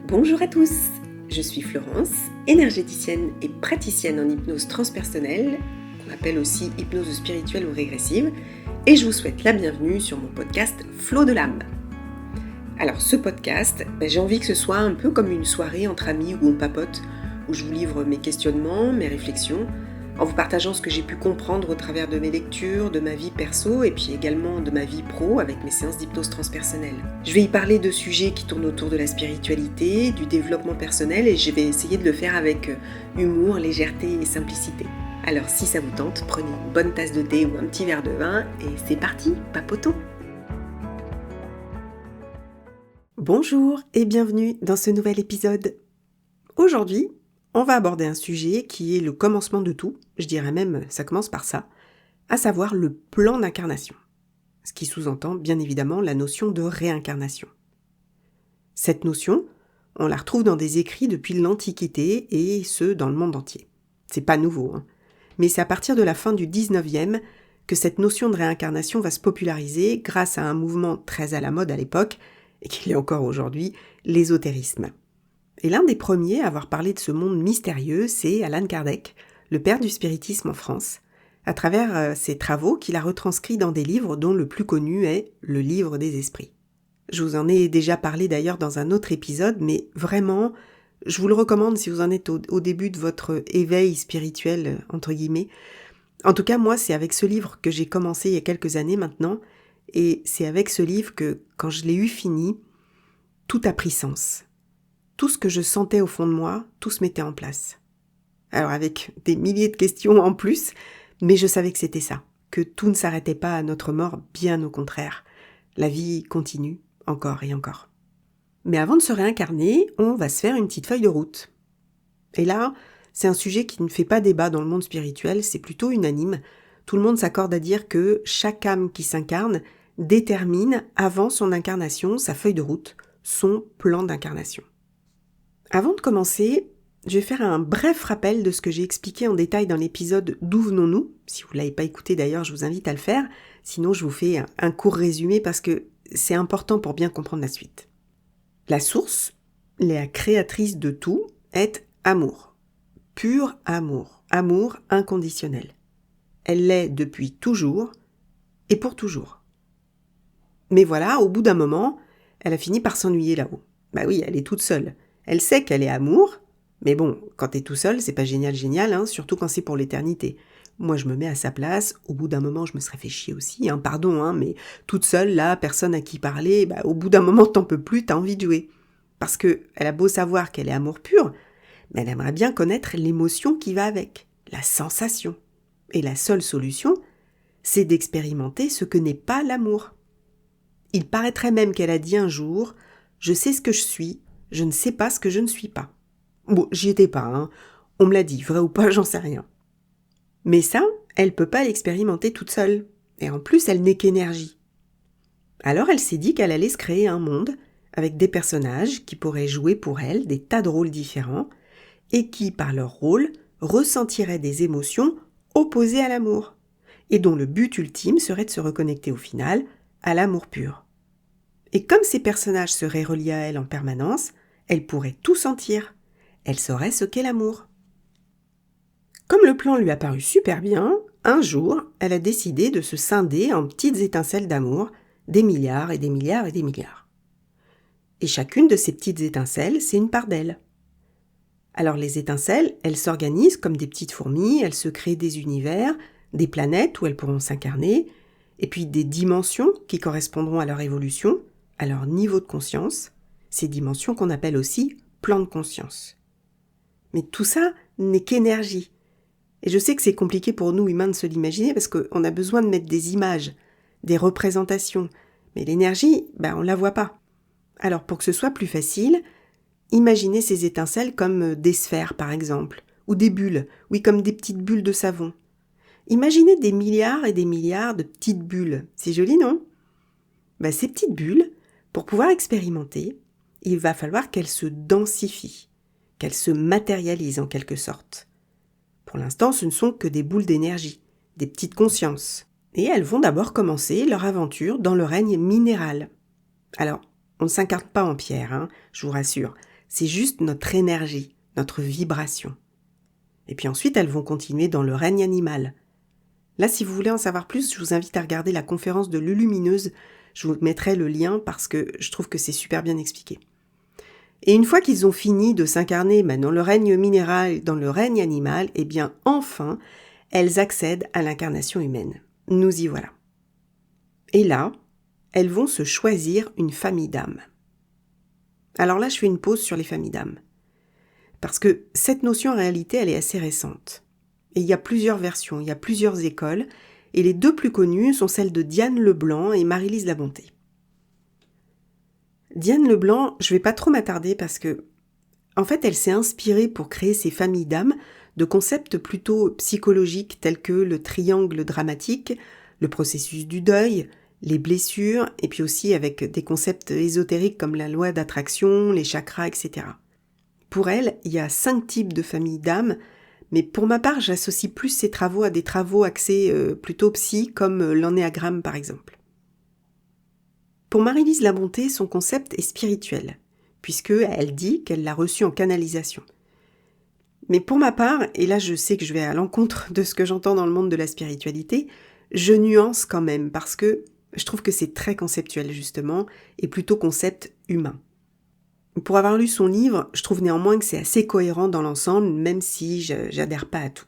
Bonjour à tous, je suis Florence, énergéticienne et praticienne en hypnose transpersonnelle, qu'on appelle aussi hypnose spirituelle ou régressive, et je vous souhaite la bienvenue sur mon podcast Flow de l'âme. Alors ce podcast, j'ai envie que ce soit un peu comme une soirée entre amis où on papote, où je vous livre mes questionnements, mes réflexions, en vous partageant ce que j'ai pu comprendre au travers de mes lectures, de ma vie perso et puis également de ma vie pro avec mes séances d'hypnose transpersonnelle. Je vais y parler de sujets qui tournent autour de la spiritualité, du développement personnel et je vais essayer de le faire avec humour, légèreté et simplicité. Alors si ça vous tente, prenez une bonne tasse de thé ou un petit verre de vin et c'est parti, papotons! Bonjour et bienvenue dans ce nouvel épisode. Aujourd'hui, on va aborder un sujet qui est le commencement de tout, je dirais même ça commence par ça, à savoir le plan d'incarnation. Ce qui sous-entend bien évidemment la notion de réincarnation. Cette notion, on la retrouve dans des écrits depuis l'Antiquité et ce dans le monde entier. C'est pas nouveau, mais c'est à partir de la fin du 19e que cette notion de réincarnation va se populariser grâce à un mouvement très à la mode à l'époque, et qui l'est encore aujourd'hui, l'ésotérisme. Et l'un des premiers à avoir parlé de ce monde mystérieux, c'est Allan Kardec, le père du spiritisme en France, à travers ses travaux qu'il a retranscrits dans des livres dont le plus connu est Le Livre des Esprits. Je vous en ai déjà parlé d'ailleurs dans un autre épisode, mais vraiment, je vous le recommande si vous en êtes au début de votre éveil spirituel, entre guillemets. En tout cas, moi, c'est avec ce livre que j'ai commencé il y a quelques années maintenant, et c'est avec ce livre que, quand je l'ai eu fini, tout a pris sens. Tout ce que je sentais au fond de moi, tout se mettait en place. Alors avec des milliers de questions en plus, mais je savais que c'était ça, que tout ne s'arrêtait pas à notre mort, bien au contraire. La vie continue, encore et encore. Mais avant de se réincarner, on va se faire une petite feuille de route. Et là, c'est un sujet qui ne fait pas débat dans le monde spirituel, c'est plutôt unanime. Tout le monde s'accorde à dire que chaque âme qui s'incarne détermine, avant son incarnation, sa feuille de route, son plan d'incarnation. Avant de commencer, je vais faire un bref rappel de ce que j'ai expliqué en détail dans l'épisode D'où venons-nous ? Si vous ne l'avez pas écouté d'ailleurs, je vous invite à le faire. Sinon, je vous fais un court résumé parce que c'est important pour bien comprendre la suite. La source, la créatrice de tout, est amour. Pur amour. Amour inconditionnel. Elle l'est depuis toujours et pour toujours. Mais voilà, au bout d'un moment, elle a fini par s'ennuyer là-haut. Bah oui, elle est toute seule. Elle sait qu'elle est amour, mais bon, quand t'es tout seul, c'est pas génial, surtout quand c'est pour l'éternité. Moi, je me mets à sa place, au bout d'un moment, je me serais fait chier aussi, pardon, mais toute seule, là, personne à qui parler, au bout d'un moment, t'en peux plus, t'as envie de jouer. Parce que elle a beau savoir qu'elle est amour pur, mais elle aimerait bien connaître l'émotion qui va avec, la sensation. Et la seule solution, c'est d'expérimenter ce que n'est pas l'amour. Il paraîtrait même qu'elle a dit un jour « Je sais ce que je suis, je ne sais pas ce que je ne suis pas. » Bon, j'y étais pas, On me l'a dit, vrai ou pas, j'en sais rien. Mais ça, elle peut pas l'expérimenter toute seule. Et en plus, elle n'est qu'énergie. Alors elle s'est dit qu'elle allait se créer un monde avec des personnages qui pourraient jouer pour elle des tas de rôles différents et qui, par leur rôle, ressentiraient des émotions opposées à l'amour et dont le but ultime serait de se reconnecter au final à l'amour pur. Et comme ces personnages seraient reliés à elle en permanence, elle pourrait tout sentir. Elle saurait ce qu'est l'amour. Comme le plan lui a paru super bien, un jour, elle a décidé de se scinder en petites étincelles d'amour, des milliards et des milliards et des milliards. Et chacune de ces petites étincelles, c'est une part d'elle. Alors les étincelles, elles s'organisent comme des petites fourmis, elles se créent des univers, des planètes où elles pourront s'incarner, et puis des dimensions qui correspondront à leur évolution, à leur niveau de conscience, ces dimensions qu'on appelle aussi plan de conscience. Mais tout ça n'est qu'énergie. Et je sais que c'est compliqué pour nous humains de se l'imaginer parce qu'on a besoin de mettre des images, des représentations. Mais l'énergie, on la voit pas. Alors pour que ce soit plus facile, imaginez ces étincelles comme des sphères par exemple, ou des bulles, oui comme des petites bulles de savon. Imaginez des milliards et des milliards de petites bulles. C'est joli, non ? Ces petites bulles, pour pouvoir expérimenter, il va falloir qu'elles se densifient, qu'elles se matérialisent en quelque sorte. Pour l'instant, ce ne sont que des boules d'énergie, des petites consciences. Et elles vont d'abord commencer leur aventure dans le règne minéral. Alors, on ne s'incarne pas en pierre, je vous rassure. c'est juste notre énergie, notre vibration. Et puis ensuite, elles vont continuer dans le règne animal. Là, si vous voulez en savoir plus, je vous invite à regarder la conférence de Lulumineuse. Je vous mettrai le lien parce que je trouve que c'est super bien expliqué. Et une fois qu'ils ont fini de s'incarner dans le règne minéral, dans le règne animal, eh bien enfin, elles accèdent à l'incarnation humaine. Nous y voilà. Et là, elles vont se choisir une famille d'âmes. Alors là, je fais une pause sur les familles d'âmes. Parce que cette notion, en réalité, elle est assez récente. Et il y a plusieurs versions, il y a plusieurs écoles, et les deux plus connues sont celles de Diane Leblanc et Marie-Lise Labonté. Diane Leblanc, je ne vais pas trop m'attarder parce que, en fait, elle s'est inspirée pour créer ces familles d'âmes de concepts plutôt psychologiques tels que le triangle dramatique, le processus du deuil, les blessures, et puis aussi avec des concepts ésotériques comme la loi d'attraction, les chakras, etc. Pour elle, il y a 5 types de familles d'âmes, mais pour ma part, j'associe plus ces travaux à des travaux axés plutôt psy, comme l'ennéagramme par exemple. Pour Marie-Lise Labonté, son concept est spirituel, puisqu'elle dit qu'elle l'a reçu en canalisation. Mais pour ma part, et là je sais que je vais à l'encontre de ce que j'entends dans le monde de la spiritualité, je nuance quand même, parce que je trouve que c'est très conceptuel justement, et plutôt concept humain. Pour avoir lu son livre, je trouve néanmoins que c'est assez cohérent dans l'ensemble, même si j'adhère pas à tout.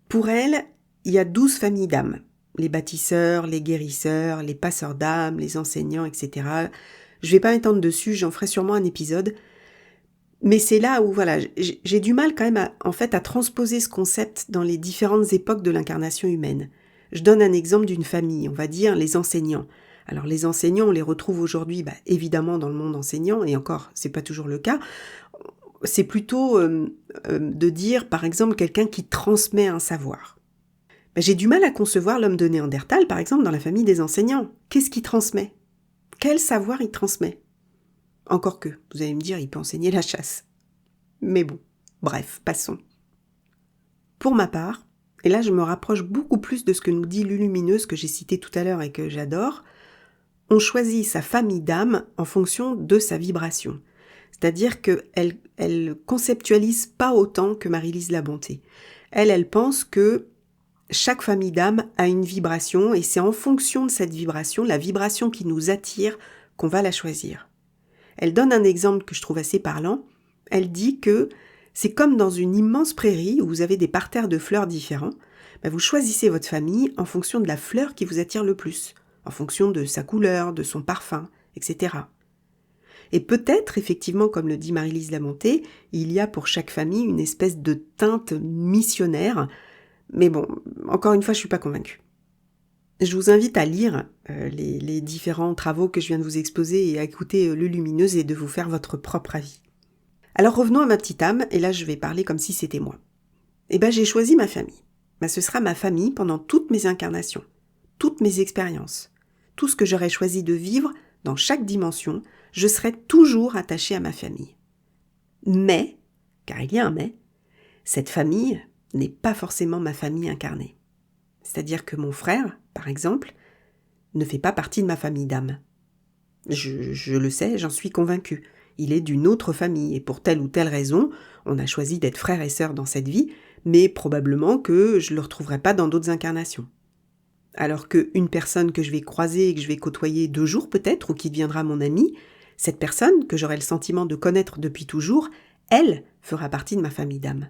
Pour elle, il y a 12 familles d'âmes. Les bâtisseurs, les guérisseurs, les passeurs d'âmes, les enseignants, etc. Je vais pas m'étendre dessus, j'en ferai sûrement un épisode. Mais c'est là où voilà, j'ai du mal quand même à transposer ce concept dans les différentes époques de l'incarnation humaine. Je donne un exemple d'une famille, on va dire les enseignants. Alors les enseignants, on les retrouve aujourd'hui évidemment dans le monde enseignant, et encore, c'est pas toujours le cas. C'est plutôt de dire, par exemple, quelqu'un qui transmet un savoir. J'ai du mal à concevoir l'homme de Néandertal, par exemple, dans la famille des enseignants. Qu'est-ce qu'il transmet ? Quel savoir il transmet ? Encore que, vous allez me dire, il peut enseigner la chasse. Mais bon, bref, passons. Pour ma part, et là je me rapproche beaucoup plus de ce que nous dit Lulumineuse que j'ai cité tout à l'heure et que j'adore, on choisit sa famille d'âmes en fonction de sa vibration. C'est-à-dire qu'elle conceptualise pas autant que Marie-Lise Labonté. Elle pense que chaque famille d'âmes a une vibration et c'est en fonction de cette vibration, la vibration qui nous attire, qu'on va la choisir. Elle donne un exemple que je trouve assez parlant. Elle dit que c'est comme dans une immense prairie où vous avez des parterres de fleurs différents. Vous choisissez votre famille en fonction de la fleur qui vous attire le plus, en fonction de sa couleur, de son parfum, etc. Et peut-être, effectivement, comme le dit Marie-Lise Labonté, il y a pour chaque famille une espèce de teinte missionnaire. Mais bon, encore une fois, je ne suis pas convaincue. Je vous invite à lire les différents travaux que je viens de vous exposer et à écouter Lulumineuse et de vous faire votre propre avis. Alors revenons à ma petite âme, et là je vais parler comme si c'était moi. J'ai choisi ma famille. Ce sera ma famille pendant toutes mes incarnations, toutes mes expériences. Tout ce que j'aurais choisi de vivre dans chaque dimension, je serai toujours attachée à ma famille. Mais, car il y a un mais, cette famille n'est pas forcément ma famille incarnée. C'est-à-dire que mon frère, par exemple, ne fait pas partie de ma famille d'âme. Je le sais, j'en suis convaincue. Il est d'une autre famille et pour telle ou telle raison, on a choisi d'être frères et sœurs dans cette vie, mais probablement que je ne le retrouverai pas dans d'autres incarnations. Alors qu'une personne que je vais croiser et que je vais côtoyer 2 jours peut-être, ou qui deviendra mon amie, cette personne que j'aurai le sentiment de connaître depuis toujours, elle fera partie de ma famille d'âme.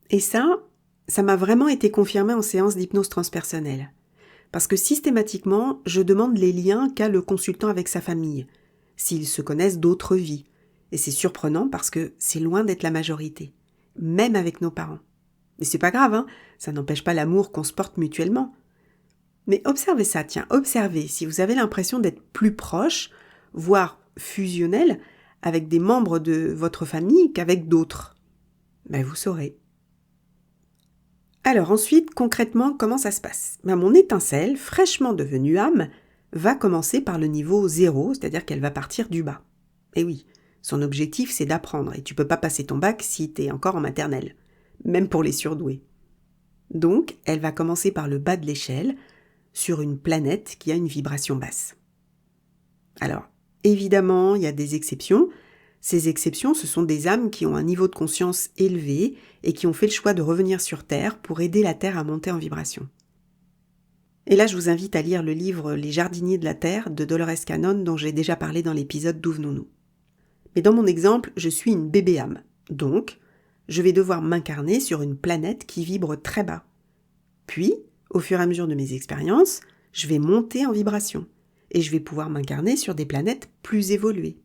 Et ça m'a vraiment été confirmé en séance d'hypnose transpersonnelle. Parce que systématiquement, je demande les liens qu'a le consultant avec sa famille, s'ils se connaissent d'autres vies. Et c'est surprenant parce que c'est loin d'être la majorité, même avec nos parents. Et c'est pas grave, ça n'empêche pas l'amour qu'on se porte mutuellement. Mais observez ça, observez si vous avez l'impression d'être plus proche, voire fusionnel, avec des membres de votre famille qu'avec d'autres. Vous saurez. Alors ensuite, concrètement, comment ça se passe ? Mon étincelle, fraîchement devenue âme, va commencer par le niveau 0, c'est-à-dire qu'elle va partir du bas. Et oui, son objectif c'est d'apprendre, et tu peux pas passer ton bac si t'es encore en maternelle, même pour les surdoués. Donc, elle va commencer par le bas de l'échelle, sur une planète qui a une vibration basse. Alors, évidemment, il y a des exceptions, Ces exceptions, ce sont des âmes qui ont un niveau de conscience élevé et qui ont fait le choix de revenir sur Terre pour aider la Terre à monter en vibration. Et là, je vous invite à lire le livre Les jardiniers de la Terre de Dolores Cannon dont j'ai déjà parlé dans l'épisode D'où venons-nous. Mais dans mon exemple, je suis une bébé âme. Donc, je vais devoir m'incarner sur une planète qui vibre très bas. Puis, au fur et à mesure de mes expériences, je vais monter en vibration et je vais pouvoir m'incarner sur des planètes plus évoluées.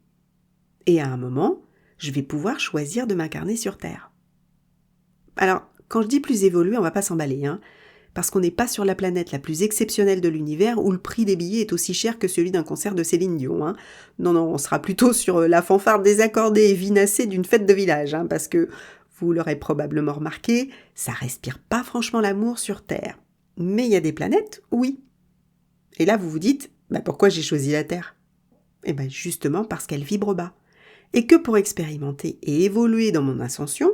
Et à un moment, je vais pouvoir choisir de m'incarner sur Terre. Alors, quand je dis plus évolué, on va pas s'emballer, parce qu'on n'est pas sur la planète la plus exceptionnelle de l'univers où le prix des billets est aussi cher que celui d'un concert de Céline Dion. Non, on sera plutôt sur la fanfare désaccordée et vinacée d'une fête de village, parce que, vous l'aurez probablement remarqué, ça respire pas franchement l'amour sur Terre. Mais il y a des planètes, oui. Et là, vous vous dites, pourquoi j'ai choisi la Terre ? Eh bien, justement parce qu'elle vibre bas. Et que pour expérimenter et évoluer dans mon ascension,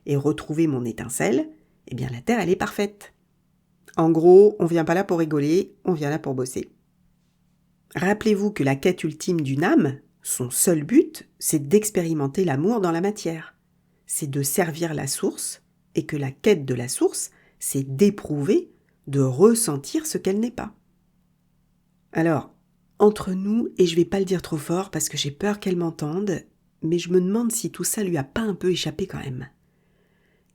et retrouver mon étincelle, eh bien la Terre, elle est parfaite. En gros, on vient pas là pour rigoler, on vient là pour bosser. Rappelez-vous que la quête ultime d'une âme, son seul but, c'est d'expérimenter l'amour dans la matière. C'est de servir la source, et que la quête de la source, c'est d'éprouver, de ressentir ce qu'elle n'est pas. Alors, entre nous, et je vais pas le dire trop fort parce que j'ai peur qu'elle m'entende, mais je me demande si tout ça lui a pas un peu échappé quand même.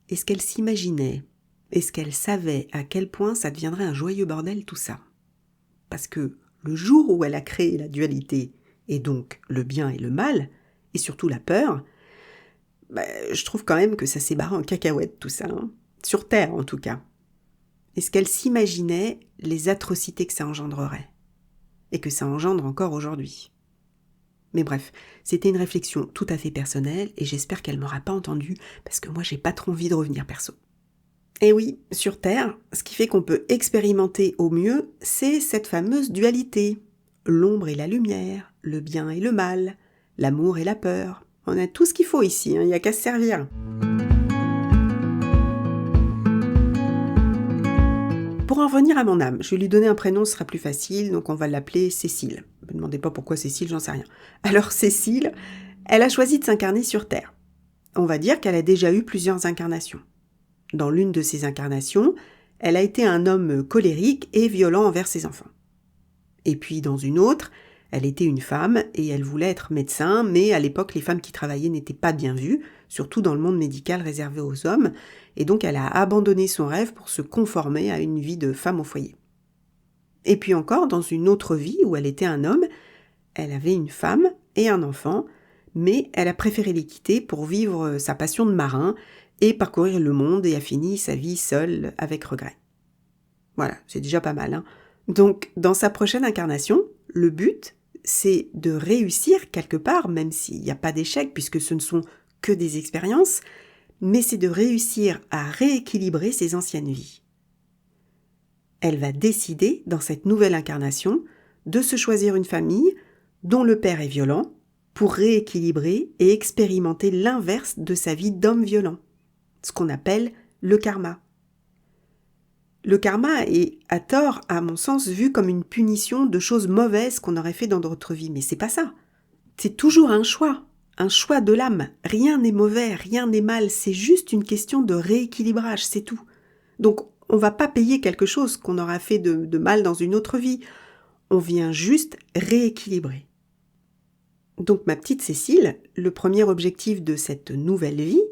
Est-ce qu'elle s'imaginait ? Est-ce qu'elle savait à quel point ça deviendrait un joyeux bordel tout ça ? Parce que le jour où elle a créé la dualité, et donc le bien et le mal, et surtout la peur, je trouve quand même que ça s'est barré en cacahuète tout ça, sur Terre en tout cas. Est-ce qu'elle s'imaginait les atrocités que ça engendrerait ? Et que ça engendre encore aujourd'hui. Mais bref, c'était une réflexion tout à fait personnelle et j'espère qu'elle m'aura pas entendue parce que moi j'ai pas trop envie de revenir perso. Et oui, sur Terre, ce qui fait qu'on peut expérimenter au mieux, c'est cette fameuse dualité. L'ombre et la lumière, le bien et le mal, l'amour et la peur. On a tout ce qu'il faut ici, il n'y a qu'à se servir. Pour en revenir à mon âme, je vais lui donner un prénom, ce sera plus facile, donc on va l'appeler Cécile. Ne me demandez pas pourquoi Cécile, j'en sais rien. Alors Cécile, elle a choisi de s'incarner sur Terre. On va dire qu'elle a déjà eu plusieurs incarnations. Dans l'une de ces incarnations, elle a été un homme colérique et violent envers ses enfants. Et puis dans une autre, elle était une femme et elle voulait être médecin, mais à l'époque les femmes qui travaillaient n'étaient pas bien vues, surtout dans le monde médical réservé aux hommes, et donc elle a abandonné son rêve pour se conformer à une vie de femme au foyer. Et puis encore, dans une autre vie où elle était un homme, elle avait une femme et un enfant, mais elle a préféré les quitter pour vivre sa passion de marin et parcourir le monde et a fini sa vie seule avec regret. Voilà, c'est déjà pas mal. Donc, dans sa prochaine incarnation, le but, c'est de réussir quelque part, même s'il n'y a pas d'échec, puisque ce ne sont que des expériences, mais c'est de réussir à rééquilibrer ses anciennes vies. Elle va décider, dans cette nouvelle incarnation, de se choisir une famille dont le père est violent, pour rééquilibrer et expérimenter l'inverse de sa vie d'homme violent, ce qu'on appelle le karma. Le karma est, à tort, à mon sens, vu comme une punition de choses mauvaises qu'on aurait fait dans d'autres vies, mais c'est pas ça. C'est toujours un choix de l'âme. Rien n'est mauvais, rien n'est mal, c'est juste une question de rééquilibrage, c'est tout. Donc, on va pas payer quelque chose qu'on aura fait de mal dans une autre vie. On vient juste rééquilibrer. Donc, ma petite Cécile, le premier objectif de cette nouvelle vie,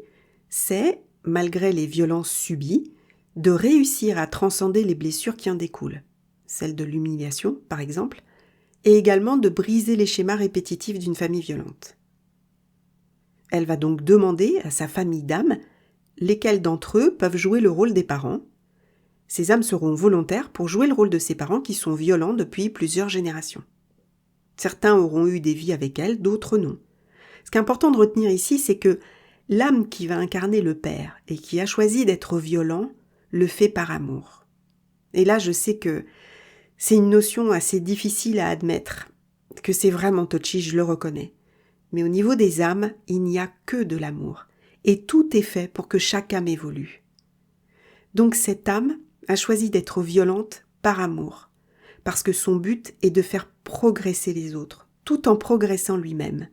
c'est, malgré les violences subies, de réussir à transcender les blessures qui en découlent, celles de l'humiliation, par exemple, et également de briser les schémas répétitifs d'une famille violente. Elle va donc demander à sa famille d'âmes lesquels d'entre eux peuvent jouer le rôle des parents. Ces âmes seront volontaires pour jouer le rôle de ces parents qui sont violents depuis plusieurs générations. Certains auront eu des vies avec elle, d'autres non. Ce qui est important de retenir ici, c'est que l'âme qui va incarner le père et qui a choisi d'être violent le fait par amour. Et là, je sais que c'est une notion assez difficile à admettre, que c'est vraiment touchy, je le reconnais. Mais au niveau des âmes, il n'y a que de l'amour. Et tout est fait pour que chaque âme évolue. Donc cette âme a choisi d'être violente par amour, parce que son but est de faire progresser les autres, tout en progressant lui-même.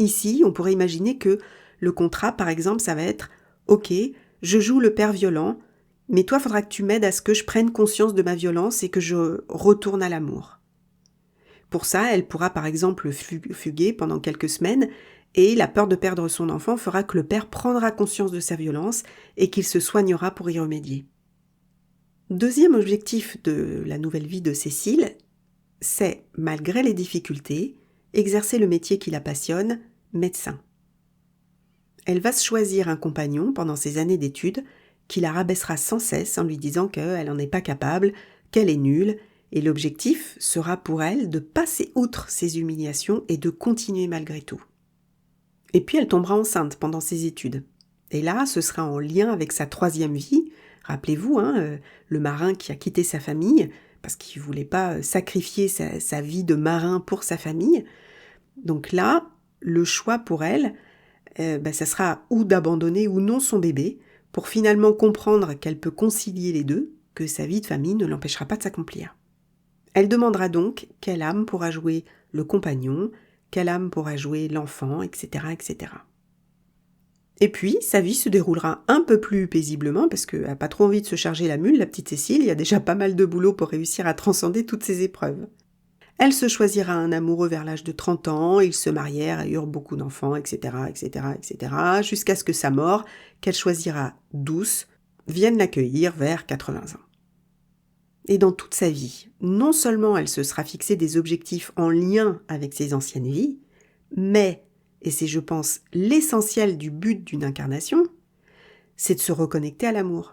Ici, on pourrait imaginer que le contrat, par exemple, ça va être « Ok, je joue le père violent, mais toi, il faudra que tu m'aides à ce que je prenne conscience de ma violence et que je retourne à l'amour. » Pour ça, elle pourra par exemple fuguer pendant quelques semaines et la peur de perdre son enfant fera que le père prendra conscience de sa violence et qu'il se soignera pour y remédier. Deuxième objectif de la nouvelle vie de Cécile, c'est, malgré les difficultés, exercer le métier qui la passionne, médecin. Elle va se choisir un compagnon pendant ses années d'études qui la rabaissera sans cesse en lui disant qu'elle n'en est pas capable, qu'elle est nulle, et l'objectif sera pour elle de passer outre ces humiliations et de continuer malgré tout. Et puis elle tombera enceinte pendant ses études. Et là, ce sera en lien avec sa troisième vie. Rappelez-vous, le marin qui a quitté sa famille parce qu'il ne voulait pas sacrifier sa vie de marin pour sa famille. Donc là, le choix pour elle, ça sera ou d'abandonner ou non son bébé pour finalement comprendre qu'elle peut concilier les deux, que sa vie de famille ne l'empêchera pas de s'accomplir. Elle demandera donc quelle âme pourra jouer le compagnon, quelle âme pourra jouer l'enfant, etc., etc. Et puis, sa vie se déroulera un peu plus paisiblement, parce qu'elle n'a pas trop envie de se charger la mule, la petite Cécile, il y a déjà pas mal de boulot pour réussir à transcender toutes ces épreuves. Elle se choisira un amoureux vers l'âge de 30 ans, ils se marièrent et eurent beaucoup d'enfants, etc., etc., etc., jusqu'à ce que sa mort, qu'elle choisira douce, vienne l'accueillir vers 80 ans. Et dans toute sa vie, non seulement elle se sera fixé des objectifs en lien avec ses anciennes vies, mais, et c'est je pense l'essentiel du but d'une incarnation, c'est de se reconnecter à l'amour.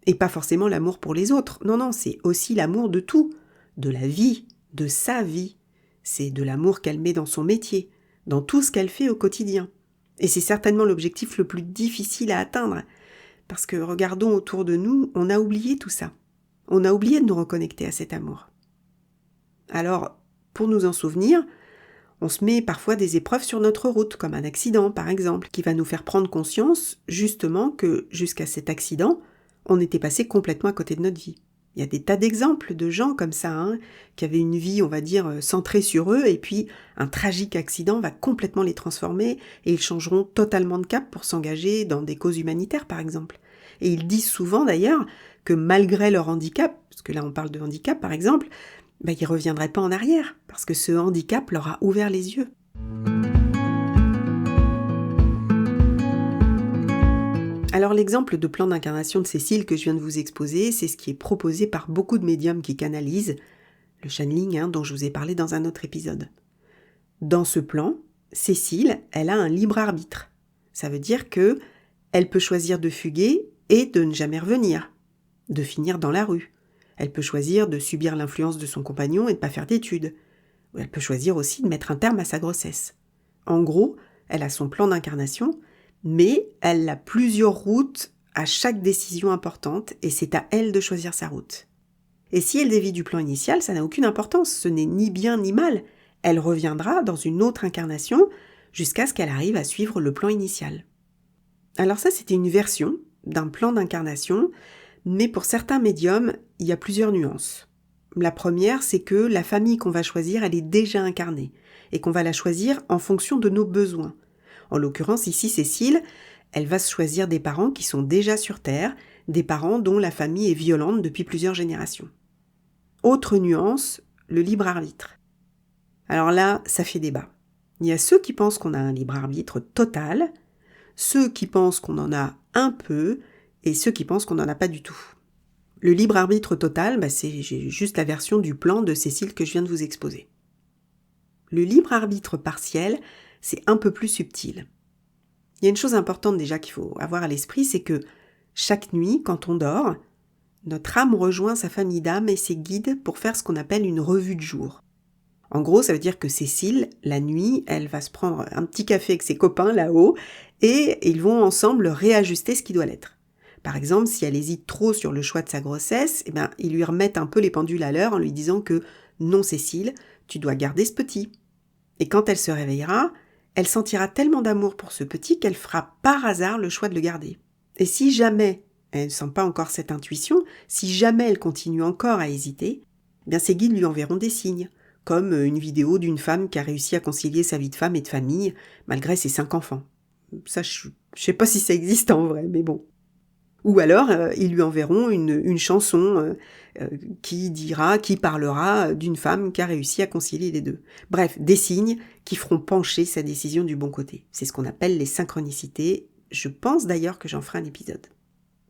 Et pas forcément l'amour pour les autres, non, c'est aussi l'amour de tout, de la vie, de sa vie. C'est de l'amour qu'elle met dans son métier, dans tout ce qu'elle fait au quotidien. Et c'est certainement l'objectif le plus difficile à atteindre, parce que regardons autour de nous, on a oublié tout ça. On a oublié de nous reconnecter à cet amour. Alors, pour nous en souvenir, on se met parfois des épreuves sur notre route, comme un accident par exemple, qui va nous faire prendre conscience justement que jusqu'à cet accident, on était passé complètement à côté de notre vie. Il y a des tas d'exemples de gens comme ça, qui avaient une vie, on va dire, centrée sur eux, et puis un tragique accident va complètement les transformer, et ils changeront totalement de cap pour s'engager dans des causes humanitaires par exemple. Et ils disent souvent d'ailleurs que malgré leur handicap, parce que là on parle de handicap par exemple, ils ne reviendraient pas en arrière, parce que ce handicap leur a ouvert les yeux. Alors l'exemple de plan d'incarnation de Cécile que je viens de vous exposer, c'est ce qui est proposé par beaucoup de médiums qui canalisent, le channeling dont je vous ai parlé dans un autre épisode. Dans ce plan, Cécile, elle a un libre arbitre. Ça veut dire que elle peut choisir de fuguer et de ne jamais revenir, de finir dans la rue. Elle peut choisir de subir l'influence de son compagnon et de ne pas faire d'études. Ou elle peut choisir aussi de mettre un terme à sa grossesse. En gros, elle a son plan d'incarnation, mais elle a plusieurs routes à chaque décision importante et c'est à elle de choisir sa route. Et si elle dévie du plan initial, ça n'a aucune importance, ce n'est ni bien ni mal. Elle reviendra dans une autre incarnation jusqu'à ce qu'elle arrive à suivre le plan initial. Alors ça, c'était une version d'un plan d'incarnation, mais pour certains médiums, il y a plusieurs nuances. La première, c'est que la famille qu'on va choisir, elle est déjà incarnée, et qu'on va la choisir en fonction de nos besoins. En l'occurrence, ici, Cécile, elle va se choisir des parents qui sont déjà sur Terre, des parents dont la famille est violente depuis plusieurs générations. Autre nuance, le libre arbitre. Alors là, ça fait débat. Il y a ceux qui pensent qu'on a un libre arbitre total, ceux qui pensent qu'on en a un peu, et ceux qui pensent qu'on n'en a pas du tout. Le libre arbitre total, c'est juste la version du plan de Cécile que je viens de vous exposer. Le libre arbitre partiel, c'est un peu plus subtil. Il y a une chose importante déjà qu'il faut avoir à l'esprit, c'est que chaque nuit, quand on dort, notre âme rejoint sa famille d'âmes et ses guides pour faire ce qu'on appelle une revue de jour. En gros, ça veut dire que Cécile, la nuit, elle va se prendre un petit café avec ses copains là-haut et ils vont ensemble réajuster ce qui doit l'être. Par exemple, si elle hésite trop sur le choix de sa grossesse, ils lui remettent un peu les pendules à l'heure en lui disant que « Non Cécile, tu dois garder ce petit ». Et quand elle se réveillera, elle sentira tellement d'amour pour ce petit qu'elle fera par hasard le choix de le garder. Et si jamais elle ne sent pas encore cette intuition, si jamais elle continue encore à hésiter, ses guides lui enverront des signes comme une vidéo d'une femme qui a réussi à concilier sa vie de femme et de famille, malgré ses 5 enfants. Ça, je sais pas si ça existe en vrai, mais bon. Ou alors, ils lui enverront une chanson qui parlera d'une femme qui a réussi à concilier les deux. Bref, des signes qui feront pencher sa décision du bon côté. C'est ce qu'on appelle les synchronicités. Je pense d'ailleurs que j'en ferai un épisode.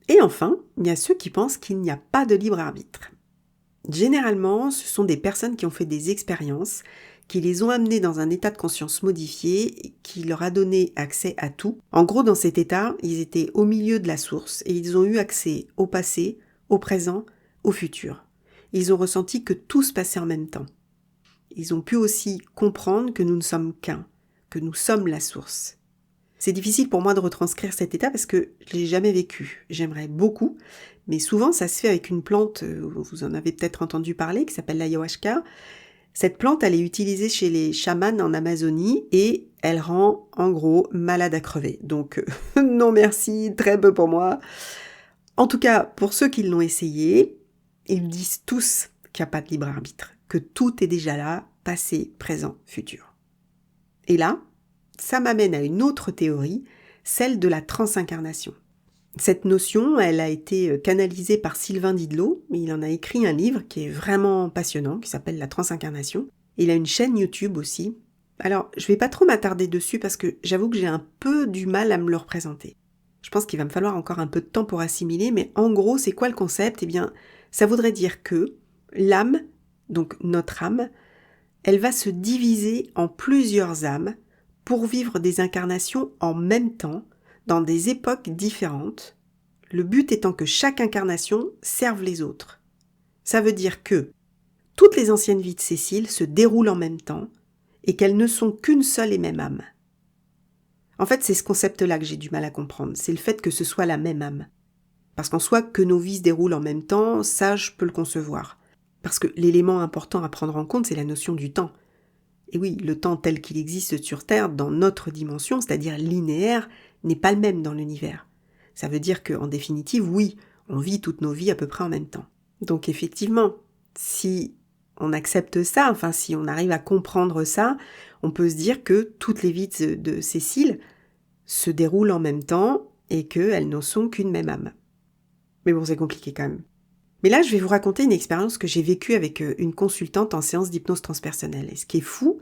Et enfin, il y a ceux qui pensent qu'il n'y a pas de libre arbitre. Généralement, ce sont des personnes qui ont fait des expériences, qui les ont amenés dans un état de conscience modifié, qui leur a donné accès à tout. En gros, dans cet état, ils étaient au milieu de la source et ils ont eu accès au passé, au présent, au futur. Ils ont ressenti que tout se passait en même temps. Ils ont pu aussi comprendre que nous ne sommes qu'un, que nous sommes la source. C'est difficile pour moi de retranscrire cet état parce que je l'ai jamais vécu. J'aimerais beaucoup, mais souvent ça se fait avec une plante, vous en avez peut-être entendu parler, qui s'appelle l'ayahuasca. Cette plante, elle est utilisée chez les chamans en Amazonie et elle rend, en gros, malade à crever. Donc, non merci, très peu pour moi. En tout cas, pour ceux qui l'ont essayé, ils disent tous qu'il n'y a pas de libre arbitre, que tout est déjà là, passé, présent, futur. Et là, ça m'amène à une autre théorie, celle de la transincarnation. Cette notion, elle a été canalisée par Sylvain Didlot, il en a écrit un livre qui est vraiment passionnant, qui s'appelle La transincarnation. Il a une chaîne YouTube aussi. Alors, je vais pas trop m'attarder dessus parce que j'avoue que j'ai un peu du mal à me le représenter. Je pense qu'il va me falloir encore un peu de temps pour assimiler, mais en gros, c'est quoi le concept ? Eh bien, ça voudrait dire que l'âme, donc notre âme, elle va se diviser en plusieurs âmes pour vivre des incarnations en même temps, dans des époques différentes, le but étant que chaque incarnation serve les autres. Ça veut dire que toutes les anciennes vies de Cécile se déroulent en même temps et qu'elles ne sont qu'une seule et même âme. En fait, c'est ce concept-là que j'ai du mal à comprendre, c'est le fait que ce soit la même âme. Parce qu'en soi, que nos vies se déroulent en même temps, ça, je peux le concevoir. Parce que l'élément important à prendre en compte, c'est la notion du temps. Et oui, le temps tel qu'il existe sur Terre, dans notre dimension, c'est-à-dire linéaire, n'est pas le même dans l'univers. Ça veut dire qu'en définitive, oui, on vit toutes nos vies à peu près en même temps. Donc effectivement, si on accepte ça, enfin si on arrive à comprendre ça, on peut se dire que toutes les vies de Cécile se déroulent en même temps et qu'elles ne sont qu'une même âme. Mais bon, c'est compliqué quand même. Mais là, je vais vous raconter une expérience que j'ai vécue avec une consultante en séance d'hypnose transpersonnelle. Et ce qui est fou,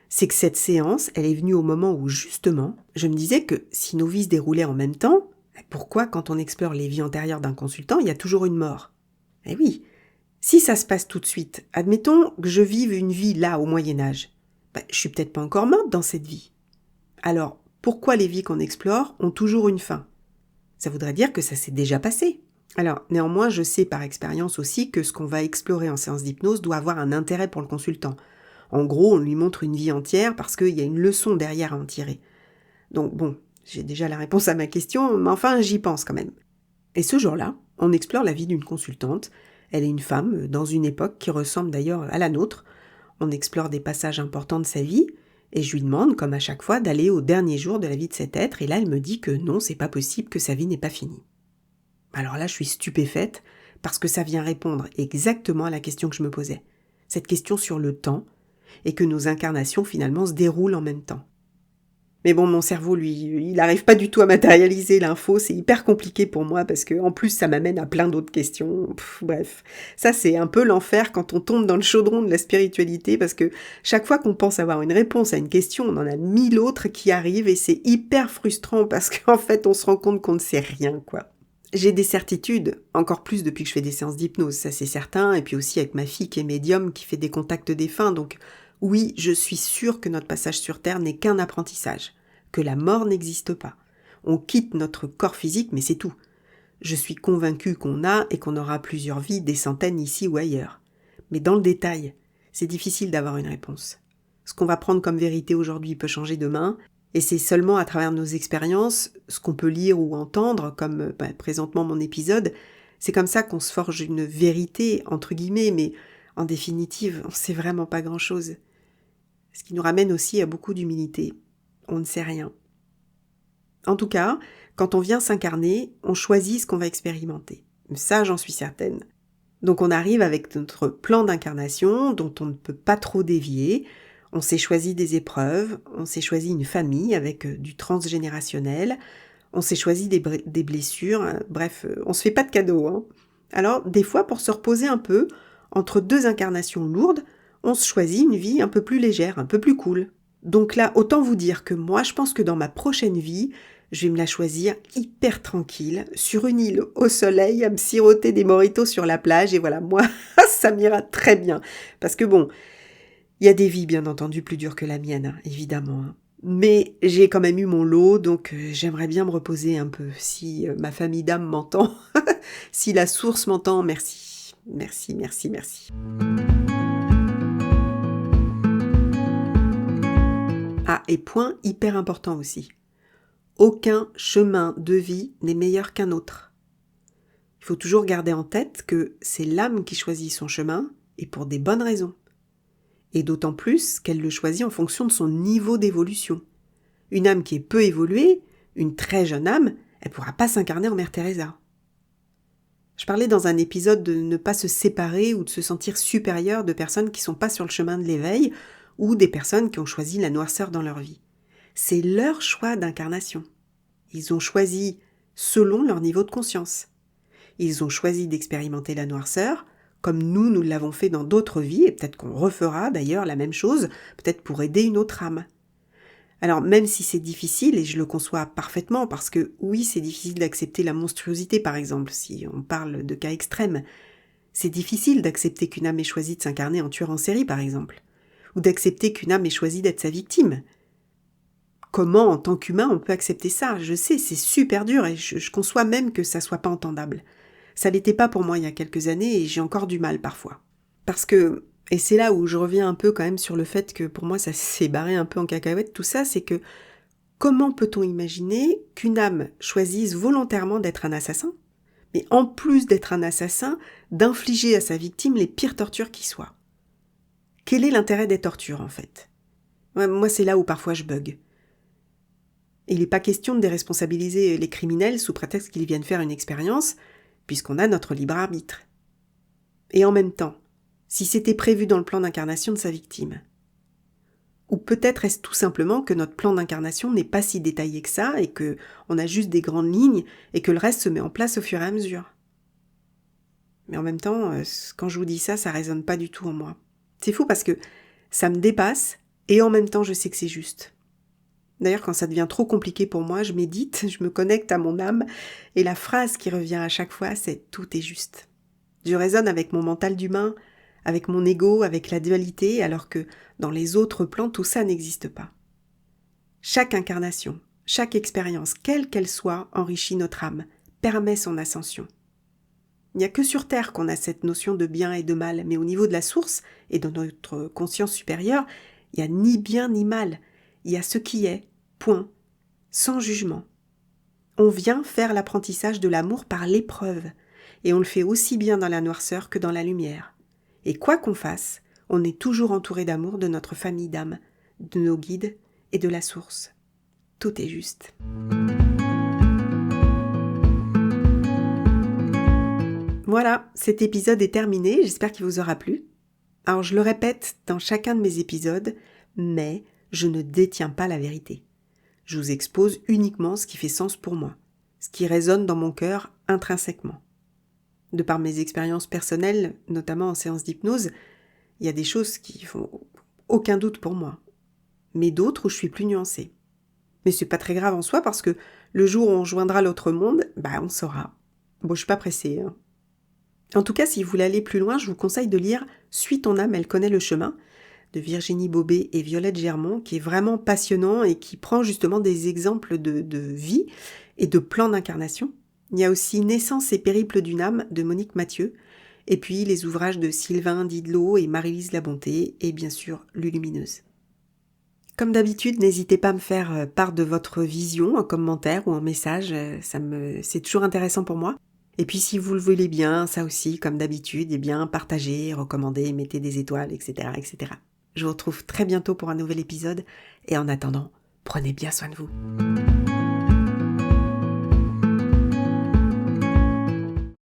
c'est que cette séance, elle est venue au moment où, justement, je me disais que si nos vies se déroulaient en même temps, pourquoi, quand on explore les vies antérieures d'un consultant, il y a toujours une mort ? Eh oui, si ça se passe tout de suite, admettons que je vive une vie là, au Moyen-Âge, je suis peut-être pas encore morte dans cette vie. Alors, pourquoi les vies qu'on explore ont toujours une fin ? Ça voudrait dire que ça s'est déjà passé. Alors, néanmoins, je sais par expérience aussi que ce qu'on va explorer en séance d'hypnose doit avoir un intérêt pour le consultant. En gros, on lui montre une vie entière parce qu'il y a une leçon derrière à en tirer. Donc bon, j'ai déjà la réponse à ma question, mais enfin, j'y pense quand même. Et ce jour-là, on explore la vie d'une consultante. Elle est une femme, dans une époque qui ressemble d'ailleurs à la nôtre. On explore des passages importants de sa vie, et je lui demande, comme à chaque fois, d'aller au dernier jour de la vie de cet être, et là, elle me dit que non, c'est pas possible, que sa vie n'est pas finie. Alors là, je suis stupéfaite, parce que ça vient répondre exactement à la question que je me posais. Cette question sur le temps, et que nos incarnations finalement se déroulent en même temps. Mais bon, mon cerveau, lui, il n'arrive pas du tout à matérialiser l'info, c'est hyper compliqué pour moi parce que en plus ça m'amène à plein d'autres questions. Bref, ça c'est un peu l'enfer quand on tombe dans le chaudron de la spiritualité parce que chaque fois qu'on pense avoir une réponse à une question, on en a 1000 autres qui arrivent et c'est hyper frustrant parce qu'en fait on se rend compte qu'on ne sait rien, quoi. J'ai des certitudes, encore plus depuis que je fais des séances d'hypnose, ça c'est certain, et puis aussi avec ma fille qui est médium, qui fait des contacts défunts, donc oui, je suis sûre que notre passage sur Terre n'est qu'un apprentissage, que la mort n'existe pas. On quitte notre corps physique, mais c'est tout. Je suis convaincue qu'on a et qu'on aura plusieurs vies, des centaines ici ou ailleurs. Mais dans le détail, c'est difficile d'avoir une réponse. Ce qu'on va prendre comme vérité aujourd'hui peut changer demain, et c'est seulement à travers nos expériences, ce qu'on peut lire ou entendre, comme présentement mon épisode, c'est comme ça qu'on se forge une vérité, entre guillemets, mais en définitive, on ne sait vraiment pas grand-chose. Ce qui nous ramène aussi à beaucoup d'humilité. On ne sait rien. En tout cas, quand on vient s'incarner, on choisit ce qu'on va expérimenter. Ça, j'en suis certaine. Donc on arrive avec notre plan d'incarnation dont on ne peut pas trop dévier. On s'est choisi des épreuves, on s'est choisi une famille avec du transgénérationnel, on s'est choisi des blessures, bref, on se fait pas de cadeaux. Hein. Alors des fois, pour se reposer un peu, entre deux incarnations lourdes, on se choisit une vie un peu plus légère, un peu plus cool. Donc là, autant vous dire que moi, je pense que dans ma prochaine vie, je vais me la choisir hyper tranquille, sur une île au soleil, à me siroter des mojitos sur la plage, et voilà, moi, ça m'ira très bien. Parce que bon, il y a des vies, bien entendu, plus dures que la mienne, hein, évidemment. Hein. Mais j'ai quand même eu mon lot, donc j'aimerais bien me reposer un peu. Si ma famille d'âme m'entend, si la source m'entend, merci. Merci, merci, merci. Ah, et point hyper important aussi. Aucun chemin de vie n'est meilleur qu'un autre. Il faut toujours garder en tête que c'est l'âme qui choisit son chemin, et pour des bonnes raisons. Et d'autant plus qu'elle le choisit en fonction de son niveau d'évolution. Une âme qui est peu évoluée, une très jeune âme, elle ne pourra pas s'incarner en Mère Teresa. Je parlais dans un épisode de ne pas se séparer ou de se sentir supérieur de personnes qui ne sont pas sur le chemin de l'éveil ou des personnes qui ont choisi la noirceur dans leur vie. C'est leur choix d'incarnation. Ils ont choisi selon leur niveau de conscience. Ils ont choisi d'expérimenter la noirceur, comme nous l'avons fait dans d'autres vies, et peut-être qu'on refera d'ailleurs la même chose, peut-être pour aider une autre âme. Alors même si c'est difficile, et je le conçois parfaitement, parce que oui, c'est difficile d'accepter la monstruosité par exemple, si on parle de cas extrêmes, c'est difficile d'accepter qu'une âme ait choisi de s'incarner en tueur en série par exemple, ou d'accepter qu'une âme ait choisi d'être sa victime. Comment, en tant qu'humain, on peut accepter ça ? Je sais, c'est super dur, et je conçois même que ça soit pas entendable. Ça l'était pas pour moi il y a quelques années, et j'ai encore du mal parfois. Parce que, et c'est là où je reviens un peu quand même sur le fait que pour moi ça s'est barré un peu en cacahuète, tout ça, c'est que comment peut-on imaginer qu'une âme choisisse volontairement d'être un assassin, mais en plus d'être un assassin, d'infliger à sa victime les pires tortures qui soient ? Quel est l'intérêt des tortures en fait ? Moi c'est là où parfois je bug. Il n'est pas question de déresponsabiliser les criminels sous prétexte qu'ils viennent faire une expérience, puisqu'on a notre libre arbitre. Et en même temps, si c'était prévu dans le plan d'incarnation de sa victime. Ou peut-être est-ce tout simplement que notre plan d'incarnation n'est pas si détaillé que ça, et que on a juste des grandes lignes, et que le reste se met en place au fur et à mesure. Mais en même temps, quand je vous dis ça, ça résonne pas du tout en moi. C'est fou parce que ça me dépasse, et en même temps je sais que c'est juste. D'ailleurs, quand ça devient trop compliqué pour moi, je médite, je me connecte à mon âme, et la phrase qui revient à chaque fois, c'est « tout est juste ». Je résonne avec mon mental d'humain, avec mon ego, avec la dualité, alors que dans les autres plans, tout ça n'existe pas. Chaque incarnation, chaque expérience, quelle qu'elle soit, enrichit notre âme, permet son ascension. Il n'y a que sur Terre qu'on a cette notion de bien et de mal, mais au niveau de la source et de notre conscience supérieure, il n'y a ni bien ni mal, il y a ce qui est, point, sans jugement. On vient faire l'apprentissage de l'amour par l'épreuve, et on le fait aussi bien dans la noirceur que dans la lumière. Et quoi qu'on fasse, on est toujours entouré d'amour de notre famille d'âmes, de nos guides et de la source. Tout est juste. Voilà, cet épisode est terminé, j'espère qu'il vous aura plu. Alors je le répète dans chacun de mes épisodes, mais je ne détiens pas la vérité. Je vous expose uniquement ce qui fait sens pour moi, ce qui résonne dans mon cœur intrinsèquement. De par mes expériences personnelles, notamment en séance d'hypnose, il y a des choses qui font aucun doute pour moi, mais d'autres où je suis plus nuancée. Mais c'est pas très grave en soi parce que le jour où on joindra l'autre monde, on saura. Bon, je suis pas pressée. Hein. En tout cas, si vous voulez aller plus loin, je vous conseille de lire « Suis ton âme, elle connaît le chemin » de Virginie Bobet et Violette Germont, qui est vraiment passionnant et qui prend justement des exemples de vie et de plans d'incarnation. Il y a aussi « Naissance et périple d'une âme » de Monique Mathieu, et puis les ouvrages de Sylvain Didlot et Marie-Lise Labonté, et bien sûr « Lulumineuse ». Comme d'habitude, n'hésitez pas à me faire part de votre vision en commentaire ou en message, c'est toujours intéressant pour moi. Et puis si vous le voulez bien, ça aussi, comme d'habitude, partagez, recommandez, mettez des étoiles, etc., etc. Je vous retrouve très bientôt pour un nouvel épisode, et en attendant, prenez bien soin de vous.